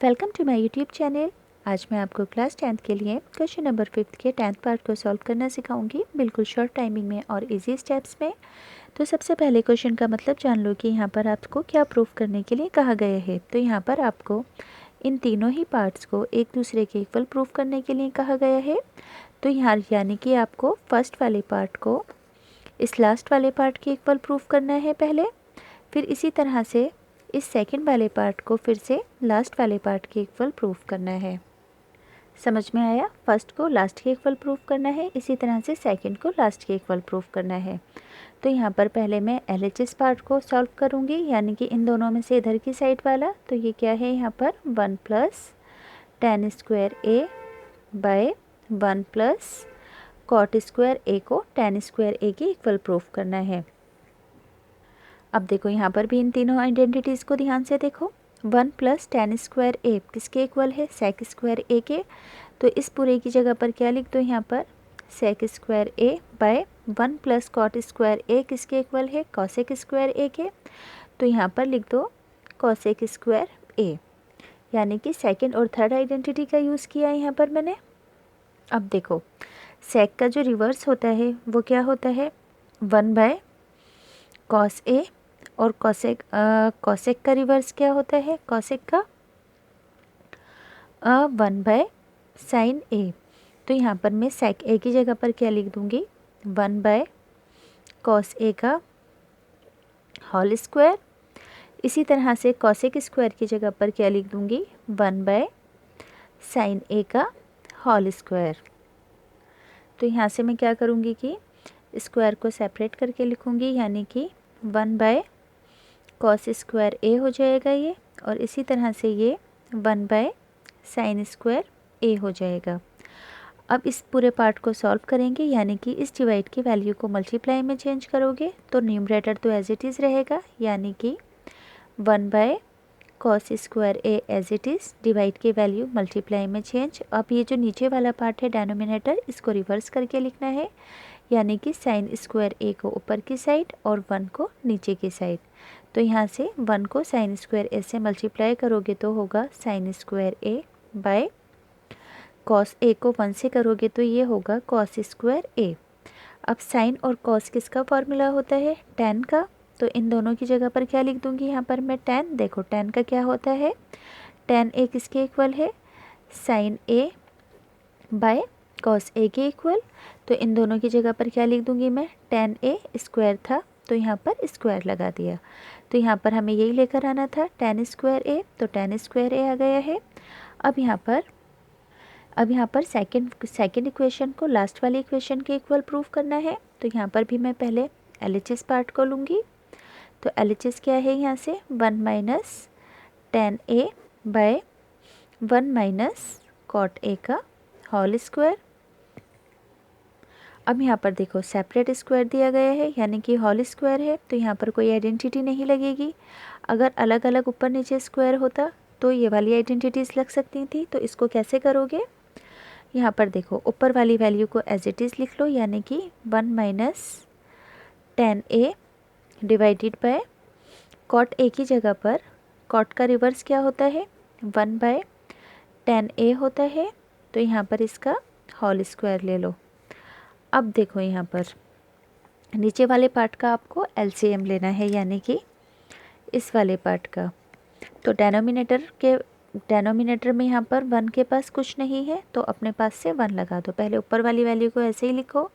Welcome to my YouTube channel. आज मैं आपको क्लास 10th के लिए क्वेश्चन नंबर 5 के 10th पार्ट को सॉल्व करना सिखाऊंगी, बिल्कुल शॉर्ट टाइमिंग में और इजी स्टेप्स में। तो सबसे पहले क्वेश्चन का मतलब जान लो कि यहाँ पर आपको क्या प्रूफ करने के लिए कहा गया है। तो यहाँ पर आपको इन तीनों ही पार्ट्स को एक दूसरे के इक्वल प्रूफ करने के लिए कहा गया है। तो यहाँ यानी कि आपको फर्स्ट वाले पार्ट को इस लास्ट वाले पार्ट के इक्वल प्रूफ करना है पहले, फिर इसी तरह से इस सेकंड वाले पार्ट को फिर से लास्ट वाले पार्ट के इक्वल प्रूफ करना है। समझ में आया? फर्स्ट को लास्ट के इक्वल प्रूफ करना है, इसी तरह से सेकंड को लास्ट के इक्वल प्रूफ करना है। तो यहाँ पर पहले मैं LHS पार्ट को सॉल्व करूँगी, यानी कि इन दोनों में से इधर की साइड वाला। तो ये क्या है यहाँ पर 1 + tan square a by 1 + cot square a को tan स्क्वायर a के इक्वल प्रूफ करना है। अब देखो यहाँ पर भी इन तीनों आइडेंटिटीज़ को ध्यान से देखो। 1 + tan स्क्वायर a किसके इक्वल है? sec स्क्वायर a के। तो इस पूरे की जगह पर क्या लिख दो यहाँ पर sec square a by 1 + cot square a किसके इक्वल है? cosec स्क्वायर a के। तो यहाँ पर लिख दो cosec स्क्वायर a, यानी कि सेकेंड और थर्ड आइडेंटिटी का यूज़ किया है यहाँ पर मैंने। अब देखो sec का जो रिवर्स होता है वो क्या होता है? 1/cos a, और कॉसेक का रिवर्स क्या होता है? कॉसेक का 1/sin a। तो यहाँ पर मैं sec a की जगह पर क्या लिख दूँगी? 1/cos a का होल स्क्वायर। इसी तरह से कॉसेक स्क्वायर की जगह पर क्या लिख दूँगी? 1/sin a का होल स्क्वायर। तो यहाँ से मैं क्या करूँगी कि स्क्वायर को सेपरेट करके लिखूँगी, यानी कि 1/cos स्क्वायर a हो जाएगा ये, और इसी तरह से ये 1/sin स्क्वायर a हो जाएगा। अब इस पूरे पार्ट को सॉल्व करेंगे, यानी कि इस डिवाइड की वैल्यू को मल्टीप्लाई में चेंज करोगे तो न्यूमरेटर तो एज इट इज़ रहेगा, यानी कि 1/cos square a as it is, divide की वैल्यू मल्टीप्लाई में चेंज। अब ये जो नीचे वाला पार्ट है डेनोमिनेटर, इसको रिवर्स करके लिखना है, यानी कि sin स्क्वायर a को ऊपर की साइड और 1 को नीचे की साइड। तो यहाँ से 1 को sin स्क्वायर a से मल्टीप्लाई करोगे तो होगा sin square a by cos a को 1 से करोगे तो ये होगा cos स्क्वायर a। अब sin और cos किसका फॉर्मूला होता है? tan का। तो इन दोनों की जगह पर क्या लिख दूँगी यहाँ पर मैं? tan। देखो tan का क्या होता है? tan a किसके इक्वल है? sin a by cos a के इक्वल। तो इन दोनों की जगह पर क्या लिख दूँगी मैं? tan a स्क्वायर था तो यहाँ पर स्क्वायर लगा दिया। तो यहाँ पर हमें यही लेकर आना था tan स्क्वायर a, तो tan स्क्वायर a आ गया है। अब यहाँ पर सेकंड इक्वेशन को लास्ट वाली इक्वेशन के इक्वल प्रूफ करना है। तो यहाँ पर भी मैं पहले LHS पार्ट को लूँगी। तो LHS क्या है? यहाँ से 1 - tan a by 1 - cot a का होल स्क्वायर। अब यहाँ पर देखो सेपरेट स्क्वायर दिया गया है, यानी कि होल स्क्वायर है, तो यहाँ पर कोई आइडेंटिटी नहीं लगेगी। अगर अलग अलग ऊपर नीचे स्क्वायर होता तो ये वाली आइडेंटिटीज़ लग सकती थी। तो इसको कैसे करोगे? यहाँ पर देखो ऊपर वाली वैल्यू को एज इट इज़ लिख लो, यानी कि 1 - tan a divided by cot a की जगह पर cot का रिवर्स क्या होता है? 1/tan a होता है। तो यहाँ पर इसका होल स्क्वायर ले लो। अब देखो यहाँ पर नीचे वाले पार्ट का आपको LCM लेना है, यानी कि इस वाले पार्ट का। तो डेनोमिनेटर में यहाँ पर 1 के पास कुछ नहीं है, तो अपने पास से 1 लगा दो। पहले ऊपर वाली वैल्यू को ऐसे ही लिखो,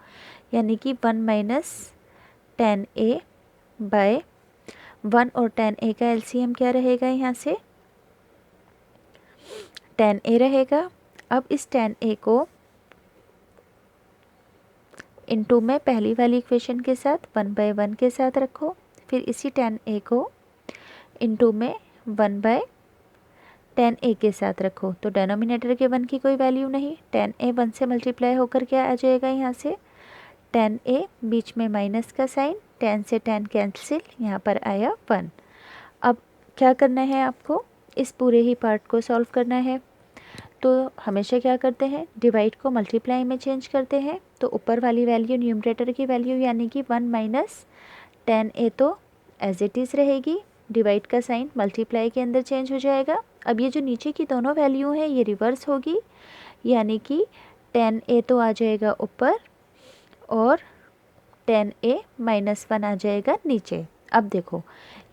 यानी कि 1 - tan a बाय 1 और tan a का LCM क्या रहेगा? यहाँ से tan a रहेगा। अब इस tan a को इनटू में पहली वाली इक्वेशन के साथ 1/1 के साथ रखो, फिर इसी tan a को इनटू में 1/tan a के साथ रखो। तो डेनोमिनेटर के 1 की कोई वैल्यू नहीं, tan a 1 से मल्टीप्लाई होकर क्या आ जाएगा? यहाँ से tan a, बीच में माइनस का साइन, tan से tan कैंसिल, यहाँ पर आया 1। अब क्या करना है आपको? इस पूरे ही पार्ट को सॉल्व करना है। तो हमेशा क्या करते हैं? डिवाइड को मल्टीप्लाई में चेंज करते हैं। तो ऊपर वाली वैल्यू न्यूमरेटर की वैल्यू, यानी कि 1 - tan a तो एज इट इज़ रहेगी, डिवाइड का साइन मल्टीप्लाई के अंदर चेंज हो जाएगा। अब ये जो नीचे की दोनों वैल्यू हैं ये रिवर्स होगी, यानी कि 10a तो आ जाएगा ऊपर और 10a माइनस 1 आ जाएगा नीचे। अब देखो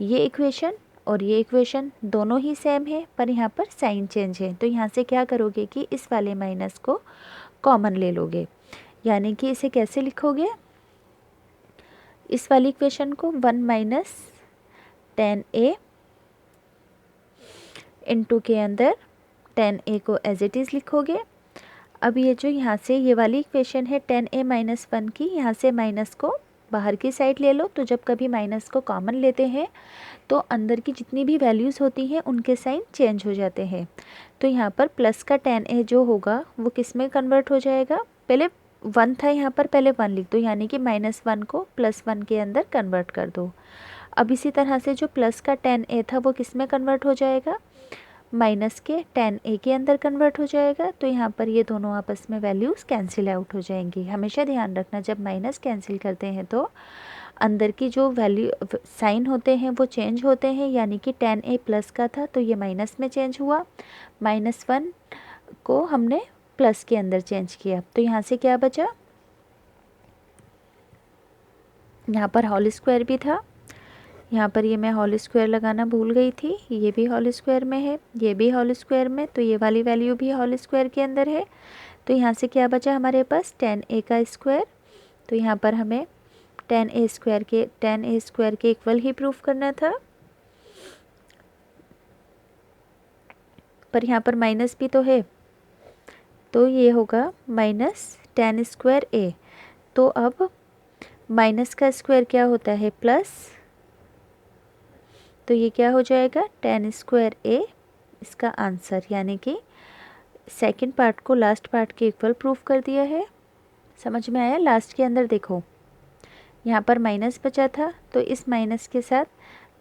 ये इक्वेशन और ये इक्वेशन दोनों ही सेम है, पर यहाँ पर साइन चेंज है। तो यहाँ से क्या करोगे कि इस वाले माइनस को कॉमन ले लोगे, यानी कि इसे कैसे लिखोगे, इस वाली इक्वेशन को 1 माइनस 10a इंटू के अंदर 10a को एज इट इज़ लिखोगे। अब ये जो यहाँ से ये वाली इक्वेशन है 10a माइनस 1 की, यहाँ से माइनस को बाहर की साइड ले लो। तो जब कभी माइनस को कॉमन लेते हैं तो अंदर की जितनी भी वैल्यूज़ होती हैं उनके साइन चेंज हो जाते हैं। तो यहाँ पर प्लस का 10a जो होगा वो किस में कन्वर्ट हो जाएगा, पहले 1 था यहाँ पर, पहले 1 लिख दो, यानी कि -1 को +1 के अंदर कन्वर्ट कर दो। अब इसी तरह से जो प्लस का 10a था वो किस में कन्वर्ट हो जाएगा, माइनस के 10a के अंदर कन्वर्ट हो जाएगा। तो यहाँ पर ये दोनों आपस में वैल्यूज़ कैंसिल आउट हो जाएंगी। हमेशा ध्यान रखना जब माइनस कैंसिल करते हैं तो अंदर की जो वैल्यू साइन होते हैं वो चेंज होते हैं, यानी कि 10a प्लस का था तो ये माइनस में चेंज हुआ, -1 को हमने प्लस के अंदर चेंज किया। तो यहाँ से क्या बचा, यहाँ पर होल स्क्वायर भी था, यहाँ पर ये मैं होल स्क्वायर लगाना भूल गई थी, ये भी होल स्क्वायर में है, ये भी होल स्क्वायर में, तो ये वाली वैल्यू भी होल स्क्वायर के अंदर है। तो यहाँ से क्या बचा हमारे पास 10a का स्क्वायर। तो यहाँ पर हमें 10a स्क्वायर के इक्वल ही प्रूफ करना था, पर यहाँ पर माइनस भी तो है, तो ये होगा -10 स्क्वायर a। तो अब माइनस का स्क्वायर क्या होता है, प्लस, तो ये क्या हो जाएगा 10 स्क्वायर a इसका आंसर, यानी कि सेकंड पार्ट को लास्ट पार्ट के इक्वल प्रूफ कर दिया है। समझ में आया। लास्ट के अंदर देखो यहाँ पर माइनस बचा था, तो इस माइनस के साथ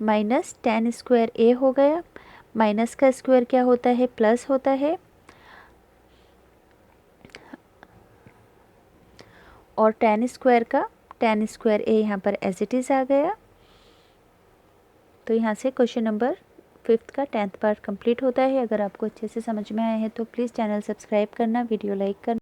-10 स्क्वायर a हो गया। माइनस का स्क्वायर क्या होता है, प्लस होता है, और 10 स्क्वायर a यहाँ पर एज इट इज़ आ गया। तो यहाँ से क्वेश्चन नंबर 5 का 10th पार्ट कंप्लीट होता है। अगर आपको अच्छे से समझ में आया है तो प्लीज़ चैनल सब्सक्राइब करना, वीडियो लाइक करना।